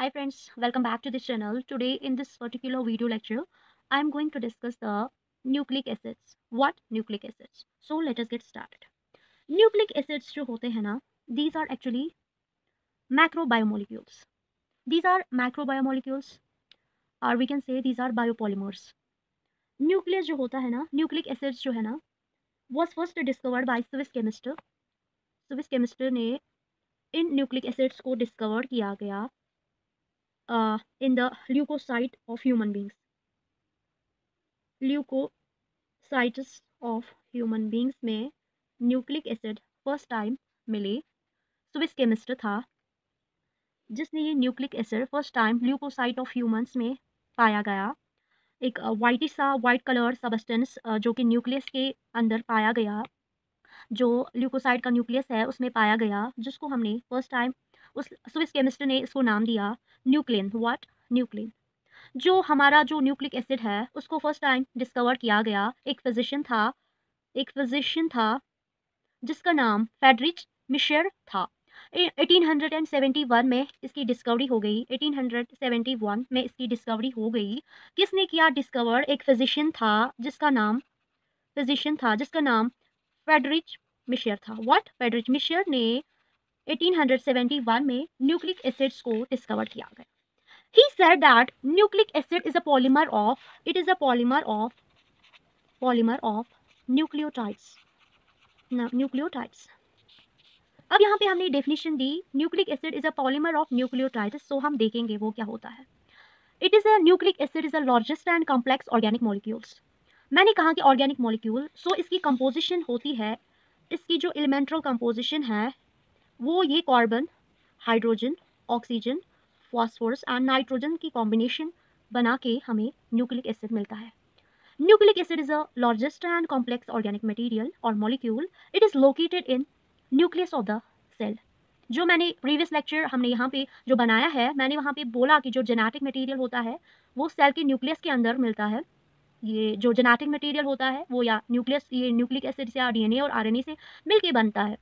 Hi friends, welcome back to this channel. Today in this particular video lecture, I am going to discuss the nucleic acids. What nucleic acids? So let us get started. Nucleic acids जो होते हैं ना, these are actually macrobiomolecules. These are macrobiomolecules or we can say these are biopolymers. Nucleus जो होता है ना, nucleic acids जो है ना, was first discovered by Swiss chemist. Swiss chemist ने इन nucleic acids को discover किया गया in the leukocyte of human beings. Leukocytes of human beings में न्यूक्लिक एसिड फर्स्ट टाइम मिले. स्विस केमिस्ट था जिसने ये nucleic acid first time leukocyte of humans में पाया गया. एक वाइट कलर सबस्टेंस जो कि न्यूक्लियस के अंदर पाया गया, जो ल्यूकोसाइट का न्यूक्लियस है उसमें पाया गया, जिसको हमने फर्स्ट टाइम उस स्विस केमिस्ट ने इसको नाम दिया न्यूक्लिन. व्हाट? न्यूक्लिन. जो हमारा जो न्यूक्लिक एसिड है उसको फर्स्ट टाइम डिस्कवर किया गया एक फिजिशियन था जिसका नाम फ्रेडरिच मिशर था. 1871 में इसकी डिस्कवरी हो गई. 1871 में इसकी डिस्कवरी हो गई. किसने किया डिस्कवर? एक फिजिशियन था जिसका नाम फ्रेडरिच मिशर था. व्हाट? फ्रेडरिच मिशर ने 1871 में न्यूक्लिक एसिड्स को डिस्कवर किया गया. He said that nucleic acid is a polymer of nucleotides. अब यहाँ पे हमने डेफिनेशन दी nucleic acid is a polymer of nucleotides. So हम देखेंगे वो क्या होता है. It is a nucleic acid is a largest and complex organic molecules. मैंने कहा कि ऑर्गेनिक मॉलिक्यूल. सो इसकी कंपोजिशन होती है, इसकी जो एलिमेंट्रल कंपोजिशन है वो ये carbon, hydrogen, oxygen, phosphorus and nitrogen की कॉम्बिनेशन बना के हमें न्यूक्लिक एसिड मिलता है. Nucleic acid is a largest and complex organic material और molecule. It is located in nucleus of the cell. जो मैंने प्रीवियस लेक्चर हमने यहाँ पे जो बनाया है, मैंने वहाँ पे बोला कि जो जेनेटिक मटेरियल होता है वो सेल के न्यूक्लियस के अंदर मिलता है. ये जो जेनेटिक मटेरियल होता है वो या न्यूक्लिक एसिड या डीएनए और आरएनए से मिलके बनता है.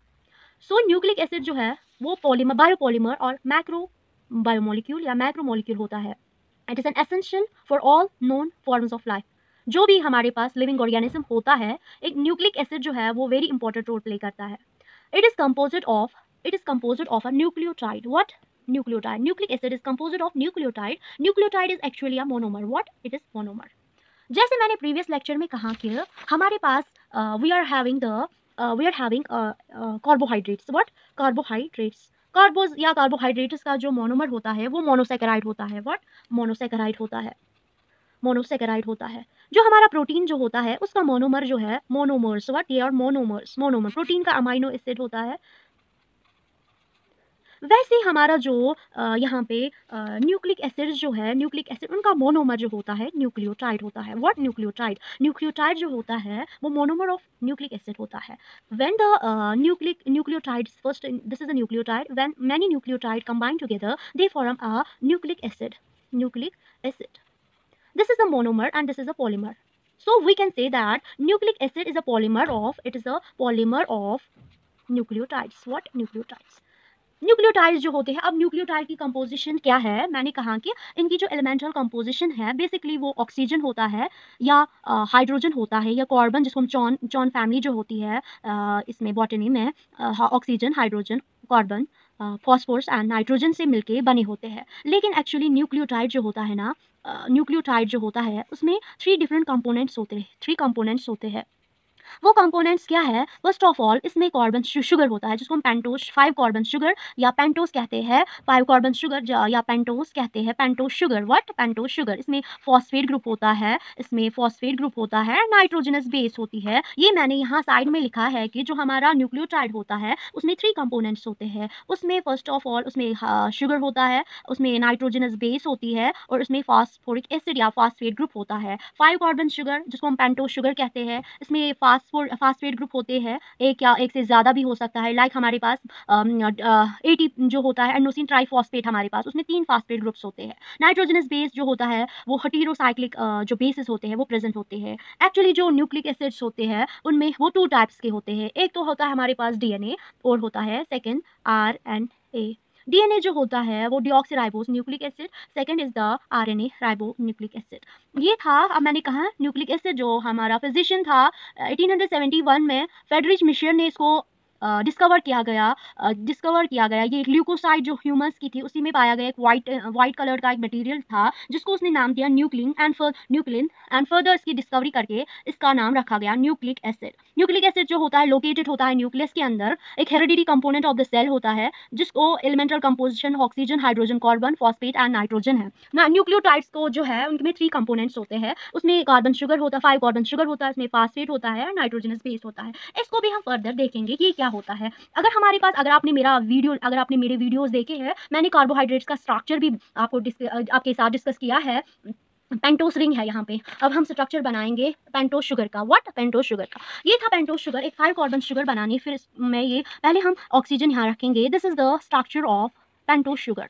सो न्यूक्लिक एसिड जो है वो बायोपॉलीमर और मैक्रो बायोमोलिक्यूल या मैक्रोमोलिक्यूल होता है. It is an essential for all known forms of life. जो भी हमारे पास लिविंग ऑर्गेनिज्म होता है, एक न्यूक्लिक एसिड जो है वो वेरी इंपॉर्टेंट रोल प्ले करता है. It is composed of a nucleotide. What? Nucleotide. Nucleic acid is composed of nucleotide. Nucleotide is actually a monomer. What? It is monomer. जैसे मैंने प्रीवियस लेक्चर में कहा कि हमारे पास we are having carbohydrates. What? Carbohydrates. Carbos या carbohydrates का जो मोनोमर होता है वो मोनोसेकेराइड होता है. व्हाट? मोनोसेकेराइड होता है. जो हमारा प्रोटीन जो होता है उसका मोनोमर जो है मोनोमर्स. व्हाट? ये आर मोनोमर. प्रोटीन का अमाइनो एसिड होता है. वैसे हमारा जो यहाँ पे न्यूक्लिक एसिड जो है, न्यूक्लिक एसिड उनका मोनोमर जो होता है न्यूक्लियोटाइड होता है. व्हाट? न्यूक्लियोटाइड जो होता है वो मोनोमर ऑफ न्यूक्लिक एसिड होता है. When the nucleotides first, this is a nucleotide, when many nucleotide combine together they form a nucleic acid. This is a monomer and this is a polymer. So we can say that nucleic acid is a polymer of nucleotides. What? Nucleotides जो होते हैं. अब nucleotide की composition क्या है? मैंने कहा कि इनकी जो एलिमेंटल कंपोजिशन है बेसिकली वो ऑक्सीजन होता है या हाइड्रोजन होता है या कार्बन, जिसको हम चॉन फैमिली जो होती है इसमें बॉटनी में oxygen, hydrogen, carbon, phosphorus and nitrogen से मिलके बने होते हैं. लेकिन एक्चुअली न्यूक्लियोटाइड जो होता है ना, उसमें 3 डिफरेंट कंपोनेंट्स होते हैं. वो कंपोनेंट्स क्या है? फर्स्ट ऑफ ऑल इसमें कार्बन शुगर होता है जिसको हम पेंटोस 5 कार्बन शुगर या पेंटोस कहते हैं. 5 कार्बन शुगर या पेंटोस कहते हैं. Pentose sugar. What? Pentose sugar. इसमें फॉस्फेट ग्रुप होता है, नाइट्रोजनस बेस होती है. ये मैंने यहाँ साइड में लिखा है कि जो हमारा न्यूक्लियोटाइड होता है उसमें 3 कंपोनेंट्स होते हैं. उसमें फर्स्ट ऑफ ऑल उसमें शुगर होता है, उसमें नाइट्रोजनस बेस होती है और उसमें फास्फोरिक एसिड या फास्फेट ग्रुप होता है. 5 कार्बन शुगर जिसको हम पेंटोस शुगर कहते हैं, इसमें फास्फेट ग्रुप होते हैं. एक या एक से ज़्यादा भी हो सकता है. लाइक हमारे पास 80 जो होता है एंडोसिन ट्राइफॉस्फेट हमारे पास, उसमें 3 फास्फेट ग्रुप्स होते हैं. नाइट्रोजनस बेस जो होता है वो हेटेरोसाइक्लिक जो बेसिस होते हैं वो प्रेजेंट होते हैं. एक्चुअली जो न्यूक्लिक एसिड्स होते हैं उनमें वो 2 टाइप्स के होते हैं. एक तो होता है हमारे पास डीएनए और होता है सेकेंड आरएनए. डीएनए जो होता है वो deoxyribose nucleic acid, second is the RNA ribo nucleic acid. ये था, अब मैंने कहा न्यूक्लिक एसिड जो हमारा फिजिशियन था 1871 में फ्रेडरिच मिशर ने इसको डिस्कवर किया गया। ये ग्लूकोसाइड जो ह्यूमंस की थी उसी में पाया गया एक वाइट कलर का एक मटेरियल था जिसको उसने नाम दिया न्यूक्लिन एंड फर्दर इसकी डिस्कवरी करके इसका नाम रखा गया न्यूक्लिक एसिड। न्यूक्लिक एसिड जो होता है लोकेटेड होता है न्यूक्लियस के अंदर, एक heredity component of the cell होता है जिसको elemental composition oxygen, hydrogen, carbon, phosphate and nitrogen है ना। न्यूक्लियोटाइड्स को जो है उनमें 3 कंपोनेंट्स होते हैं, उसमें कार्बन शुगर होता है, 5 कार्बन शुगर होता है, उसमें फास्फेट होता है, नाइट्रोजनस बेस होता है। इसको भी हम फर्दर देखेंगे कि ये क्या होता है। अगर आपने मेरे वीडियोस देखे हैं, मैंने कार्बोहाइड्रेट्स का स्ट्रक्चर भी आपके साथ डिस्कस किया है। पेंटोस रिंग है यहाँ पे। अब हम स्ट्रक्चर बनाएंगे पेंटोस शुगर का। पेंटोस शुगर का ये था पेंटोस शुगर, एक 5 कार्बन शुगर बनानी। फिर इसमें ये पहले हम ऑक्सीजन यहाँ रखेंगे। This is the structure of pentose sugar.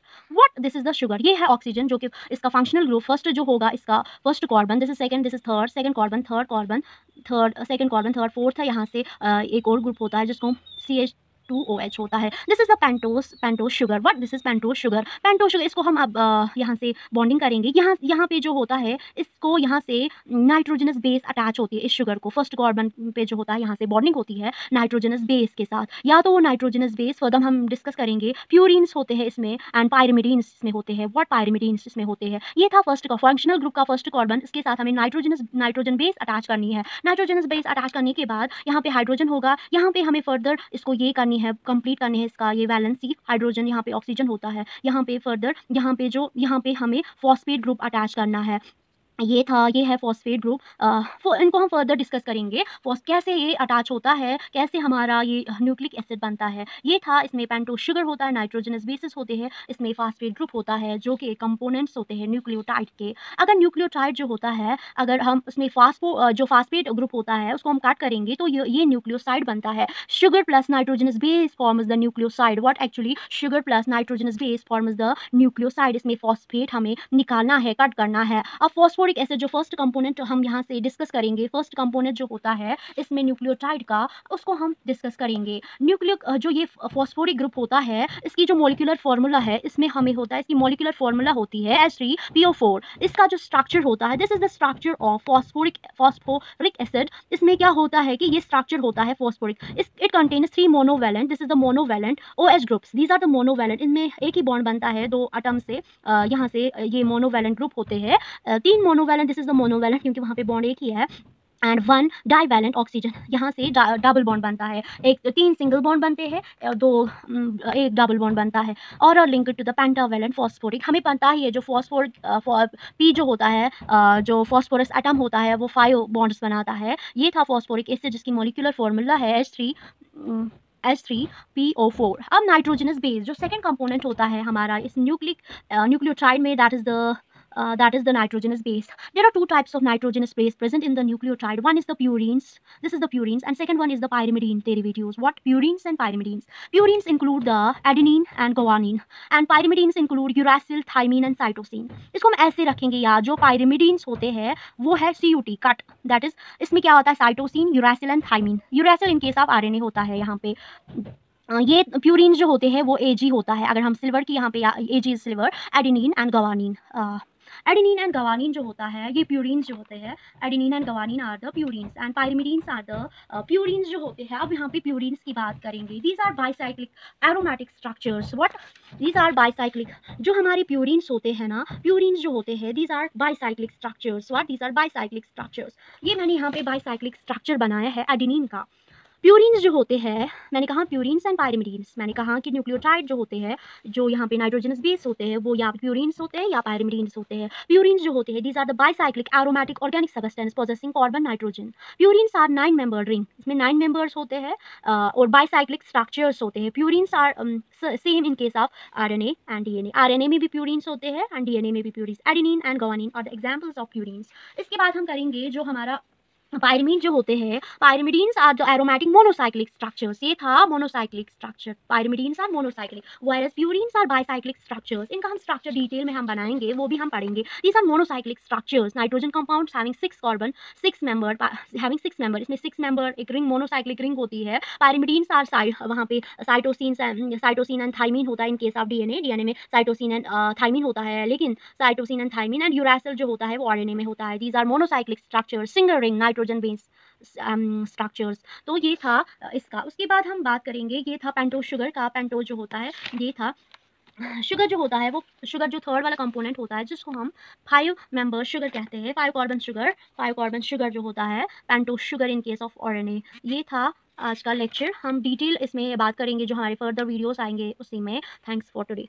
This is the sugar, ये है ऑक्सीजन जो कि इसका फंक्शनल ग्रुप फर्स्ट जो होगा इसका first carbon, this is second, this is third, second carbon, third carbon, second carbon, third, fourth है। यहाँ से एक और ग्रुप होता है जिसको CH2OH होता है। This is the pentose sugar. This is pentose sugar. इसको हम अब यहाँ से बॉन्डिंग करेंगे। यहाँ पे जो होता है इसको यहाँ से नाइट्रोजनस बेस अटैच होती है इस शुगर को। फर्स्ट कार्बन पे जो होता है यहाँ से बॉन्डिंग होती है नाइट्रोजनस बेस के साथ, या तो वो नाइट्रोजनस बेस फर्दर हम डिस्कस करेंगे। प्यूरिन्स होते हैं इसमें एंड पायरिमिडीन्स इसमें होते हैं। पायरिमिडीन्स इसमें होते हैं। ये था फर्स्ट का फंक्शनल ग्रुप का फर्स्ट कार्बन। इसके साथ हमें नाइट्रोजन बेस अटैच करनी है। नाइट्रोजनस बेस अटैच करने के बाद यहाँ पे हाइड्रोजन होगा। यहाँ पे हमें फर्दर इसको ये करनी है, कंप्लीट करनी है इसका ये वैलेंसी। हाइड्रोजन यहाँ पे ऑक्सीजन होता है। यहाँ पे फर्दर यहाँ पे हमें फॉस्फेट ग्रुप अटैच करना है। ये है फॉस्फेट ग्रुप। इनको हम फर्दर डिस्कस करेंगे कैसे ये अटैच होता है, कैसे हमारा ये न्यूक्लिक एसिड बनता है। ये था, इसमें पेंटोस शुगर होता है, नाइट्रोजनस बेसिस होते हैं, इसमें फास्फेट ग्रुप होता है जो कि कंपोनेंट्स होते हैं न्यूक्लियोटाइड के। अगर न्यूक्लियोटाइड जो होता है, अगर हम उसमें जो फास्फेट ग्रुप होता है उसको हम कट करेंगे तो ये न्यूक्लियोसाइड बनता है। Sugar plus nitrogenous base forms the nucleoside. Actually sugar plus nitrogenous base forms the nucleoside. इसमें फॉस्फेट हमें निकालना है, कट करना है। अब फॉस्फोरिक एसिड जो फर्स्ट कंपोनेंट हम यहाँ से डिस्कस करेंगे, फर्स्ट कंपोनेंट जो होता है इसमें न्यूक्लियोटाइड का, उसको हम डिस्कस करेंगे। जो ये फॉस्फोरिक ग्रुप होता है इसकी जो मॉलिक्यूलर फार्मूला है इसमें हमें होता है, इसकी मॉलिक्यूलर फार्मूला होती है H3PO4। इसका जो स्ट्रक्चर होता है, this is the structure of phosphoric acid. इसमें क्या होता है कि ये स्ट्रक्चर होता है phosphoric. It contains 3 monovalent, this is the monovalent OH groups. These are the monovalent. इनमें एक ही बॉन्ड बनता है 2 एटम से। यहाँ से ये मोनोवैलेंट ग्रुप होते हैं। 3 monovalent, this is the monovalent क्योंकि वहाँ पे बॉन्ड एक ही है। एंड 1 डाइवैलेंट ऑक्सीजन, यहाँ से डबल बॉन्ड बनता है। 3 सिंगल बॉन्ड बनते हैं, एक डबल बॉन्ड बनता है। और link to the pentavalent phosphoric. हमें पता ही है जो फॉस्फोरिक P जो होता है, जो फॉस्फोरस एटम होता है वो 5 बॉन्ड्स बनाता है। ये था फॉस्फोरिक एसिड जिसकी मॉलिक्यूलर फार्मूला है H3PO4। अब नाइट्रोजनस बेस जो सेकंड कंपोनेंट होता है हमारा इस न्यूक्लियोटाइड में, that is the nitrogenous base. There are 2 types of nitrogenous base present in the nucleotide. One is the purines. This is the purines, and second one is the pyrimidine derivatives. Purines and pyrimidines? Purines include the adenine and guanine, and pyrimidines include uracil, thymine and cytosine. इसको हम ऐसे रखेंगे यार, जो pyrimidines होते हैं वो है CUT cut. That is, इसमें क्या होता है, cytosine, uracil and thymine. Uracil in case of RNA होता है यहाँ पे। ये प्यूरिन जो होते हैं वो AG होता है। अगर हम सिल्वर की यहाँ पे AG is silver, adenine and guanine. Adenine and guanine जो होता है, ये प्यूरिन्स जो होते हैं, adenine and guanine are the purines and pyrimidines are the purines जो होते हैं। अब यहाँ पे प्यूरिन्स की बात करेंगे। These are bicyclic aromatic structures. These are bicyclic. जो हमारे प्यूरिन्स होते हैं ना, प्यूरिन्स जो होते हैं, these are bicyclic structures. These are bicyclic structures. ये मैंने यहाँ पे बाइसाइक्लिक स्ट्रक्चर बनाया है एडेनिन का। प्यूरिन्स जो होते हैं, मैंने कहा प्यूरिन्स एंड पायरिमिडीन्स। मैंने कहा कि न्यूक्लियोटाइड जो होते हैं, जो यहाँ पे नाइट्रोजनस बेस होते हैं, वो या प्यूरिन्स होते हैं या पायरिमिडीन्स होते हैं। प्यूरिन्स जो होते हैं, these are the bicyclic aromatic organic substance possessing carbon nitrogen. Purines are 9 membered ring, इसमें 9 मेंबर्स होते हैं और बाइसाइक्लिक स्ट्रक्चर्स होते हैं। Purines are same in case of RNA and DNA। RNA में भी प्यूरिन्स होते हैं एंड DNA में भी purines. Adenine and guanine are the examples of purines. इसके बाद हम करेंगे जो हमारा पायरिमीड जो होते हैं, pyrimidines are the aromatic monocyclic structures. ये था monocyclic structure, pyrimidines are monocyclic, whereas purines are bicyclic structures. इनका हम स्ट्रक्चर डिटेल में हम बनाएंगे, वो भी हम पढ़ेंगे। These are monocyclic structures, nitrogen compounds having 6 carbon, 6 member, having 6 member, इसमें 6 मेंबर एक रिंग, मोनोसाइक्लिक रिंग होती है। पायरिमिडीन्स आर वहाँ पे साइटोसिन एंड थाइमिन होता है in case of DNA. DNA में साइटोसिन एंड थाइमिन होता है, लेकिन cytosine and thymine and uracil जो होता है वो आरएनए में होता है। These are monocyclic structures, single ring nitrogen base structures. तो ये था इसका। उसके बाद हम बात करेंगे, ये था पेंटोज शुगर का। पेंटोज जो होता है, ये था शुगर जो होता है, वो शुगर जो थर्ड वाला कंपोनेंट होता है, जिसको हम 5 मेंबर शुगर कहते हैं, 5 कार्बन शुगर। 5 कार्बन शुगर जो होता है, pentose sugar in case of RNA. ये था आज का लेक्चर। हम डिटेल इसमें बात करेंगे जो हमारे फर्दर वीडियोस आएंगे उसी में। Thanks for today.